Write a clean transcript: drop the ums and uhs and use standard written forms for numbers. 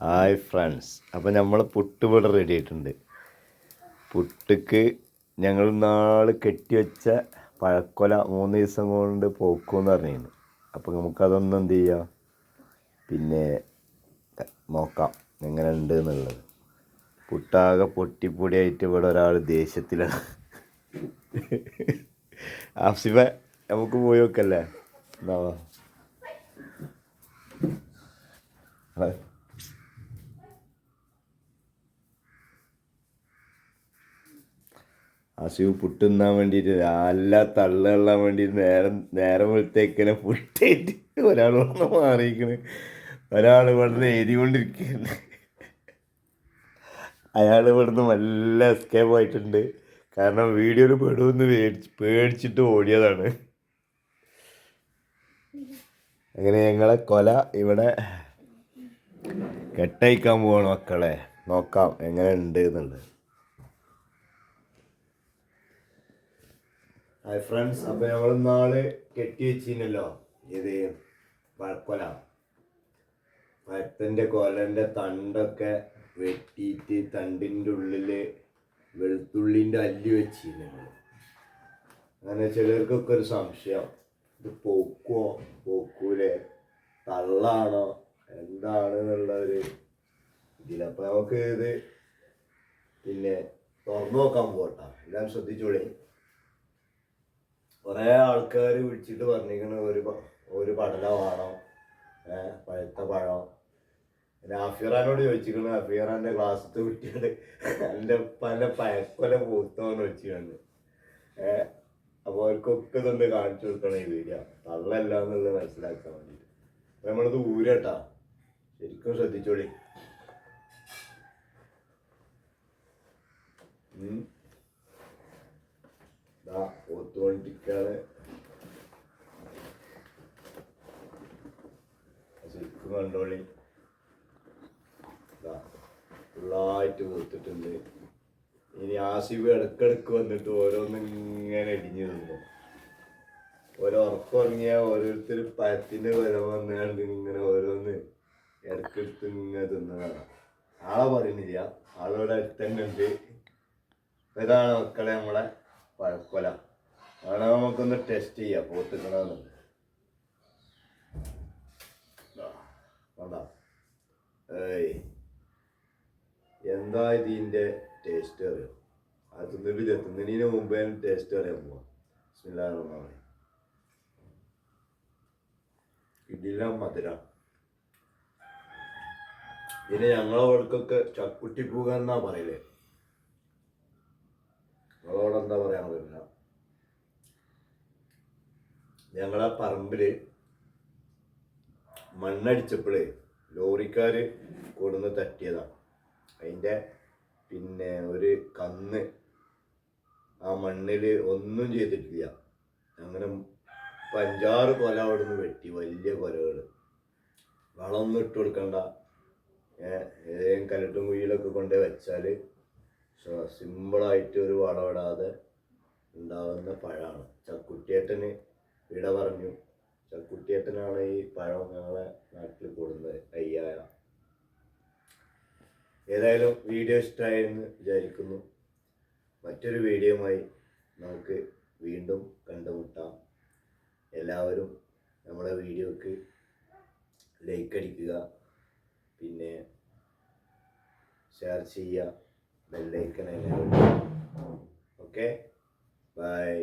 Hi friends, അപ്പോൾ നമ്മൾ പുട്ട് ഇവിടെ റെഡി ആയിട്ടുണ്ട്. പുട്ടിക്ക് ഞങ്ങൾ നാളെ കെട്ടിവെച്ച പഴക്കൊല 3 ദിവസം കൊണ്ട് പോക്കുമെന്ന് പറഞ്ഞിരുന്നു. അപ്പോൾ നമുക്കതൊന്നും എന്ത് ചെയ്യാം, പിന്നെ നോക്കാം എങ്ങനെ ഉണ്ട് എന്നുള്ളത്. പുട്ടാകെ പൊട്ടിപ്പൊടിയായിട്ട് ഇവിടെ ഒരാൾ ദേഷ്യത്തിലാണ്. ആസിഫ, നമുക്ക് പോയി നോക്കല്ലേ? എന്നാ അസു പുട്ട് തിന്നാൻ വേണ്ടിയിട്ട് നല്ല തള്ളുകൊള്ളാൻ വേണ്ടിയിട്ട് നേരം വെളുത്തേക്കിനെ പുട്ടായിട്ട് ഒരാൾ വന്ന് മാറിയിരിക്കണ്. ഒരാൾ ഇവിടുന്ന് എഴുതിക്കൊണ്ടിരിക്കുകയാണ്. അയാൾ ഇവിടുന്ന് നല്ല എസ്കേപ്പ് ആയിട്ടുണ്ട്. കാരണം വീഡിയോയിൽ പെടുമെന്ന് പേടിച്ചിട്ട് ഓടിയതാണ്. അങ്ങനെ ഞങ്ങളെ കൊല ഇവിടെ കെട്ടയക്കാൻ പോവാണ് മക്കളെ. നോക്കാം എങ്ങനെ ഉണ്ട് എന്നുള്ളത്. ഹായ് ഫ്രണ്ട്സ്, അപ്പോൾ ഞങ്ങൾ നാളെ കെട്ടി വെച്ചിരുന്നല്ലോ ഇത് പഴക്കൊല. പഴത്തിൻ്റെ കൊലൻ്റെ തണ്ടൊക്കെ വെട്ടിയിട്ട് തണ്ടിൻ്റെ ഉള്ളിൽ വെളുത്തുള്ളിൻ്റെ അല്ലി വെച്ചിരുന്നു. അങ്ങനെ ചിലർക്കൊക്കെ ഒരു സംശയം, ഇത് പോക്കുമോ പോക്കൂലേ, തള്ളാണോ എന്താണ് എന്നുള്ള ഒരു ഇതിൽ. അപ്പോൾ നമുക്ക് ഇത് പിന്നെ തുറന്നു നോക്കാൻ പോകട്ടോ. എല്ലാം ശ്രദ്ധിച്ചോളി. കുറേ ആൾക്കാർ വിളിച്ചിട്ട് പറഞ്ഞിരിക്കണ ഒരു പടല വേണം, പഴുത്ത പഴം. പിന്നെ അഫീറാനോട് ചോദിച്ചിരിക്കണ, അഫീറാൻ്റെ ക്ലാസ്സിൽ കുട്ടികൾ എൻ്റെ ഉപ്പാൻ്റെ പഴക്കൊല പൂത്തോന്ന് വെച്ചിട്ടുണ്ട്. അപ്പോൾ അവർക്കൊക്കെ ഇതുണ്ട് കാണിച്ചു കൊടുക്കണം ഈ വീഡിയോ, തള്ളല്ല എന്നുള്ളത് മനസ്സിലാക്കാൻ വേണ്ടിയിട്ട്. അപ്പോൾ നമ്മളിത് ഊരട്ടാ, ശരിക്കും ശ്രദ്ധിച്ചോളി. ഓത്തുകൊണ്ടിരിക്കാണ്. ശരിക്കും കണ്ടോളി, ഫുള്ളായിട്ട് കൊടുത്തിട്ടുണ്ട്. ഇനി ആസിഫ് ഇടക്കിടക്ക് വന്നിട്ട് ഓരോന്നിങ്ങനെ ഇടിഞ്ഞു തിന്നു. ഉറക്കമിറങ്ങിയ ഓരോരുത്തർ പഴത്തിൻ്റെ വില വന്നുകൊണ്ട് ഇങ്ങനെ ഓരോന്ന് ഇടക്കെടുത്ത് ഇങ്ങനെ തിന്നതാണ്. ആളെ പറയുന്നില്ല, ആളോടെ അടുത്ത് തന്നെ ഉണ്ട്. ഇതാണ് മക്കളെ നമ്മളെ പഴക്കൊല. അവിടെ നമുക്കൊന്ന് ടെസ്റ്റ് ചെയ്യാം പോത്തിക്കണമെന്നുണ്ട്. എന്താ ഇതിൻ്റെ ടേസ്റ്റ് അറിയാം? അത് തിന്നതിന് മുമ്പേ ടേസ്റ്റ് അറിയാൻ പോവാം. ബിസ്മില്ലാഹിർ ഇതില മധുര. ഇതിന് ഞങ്ങളെ അവിടേക്കൊക്കെ ചക്കുട്ടി പൂക എന്നാ പറയലേ. ഞങ്ങളവിടെ എന്താ പറയാൻ പറ്റില്ല. ഞങ്ങളെ പറമ്പില് മണ്ണടിച്ചപ്പോഴേ ലോറിക്കാർ കൊടുന്ന് തട്ടിയതാണ്. അതിൻ്റെ പിന്നെ ഒരു കന്ന് ആ മണ്ണിൽ ഒന്നും ചെയ്തിട്ടില്ല. അങ്ങനെ 5-6 കൊല അവിടെ നിന്ന് വെട്ടി, വലിയ കൊലകൾ. വളമൊന്നും ഇട്ട് കൊടുക്കണ്ട, ഏതെങ്കിലും കലട്ടും കുഴിയിലൊക്കെ കൊണ്ട് വെച്ചാൽ സിമ്പിളായിട്ട് ഒരു വളമിടാതെ ഉണ്ടാകുന്ന പഴമാണ്. ചക്കുട്ടിയേട്ടന് വിട പറഞ്ഞു. ചക്കുട്ടിയേട്ടനാണ് ഈ പഴം ഞങ്ങളെ നാട്ടിൽ കൊടുക്കുന്നത്. അയ്യായ ഏതായാലും വീഡിയോ ഇഷ്ടമായെന്ന് വിചാരിക്കുന്നു. മറ്റൊരു വീഡിയോയുമായി നമുക്ക് വീണ്ടും കണ്ടുമുട്ടാം. എല്ലാവരും നമ്മുടെ വീഡിയോക്ക് ലൈക്ക് അടിക്കുക, പിന്നെ ഷെയർ ചെയ്യുക, ബെല്ലൈക്കൺ. Okay, by.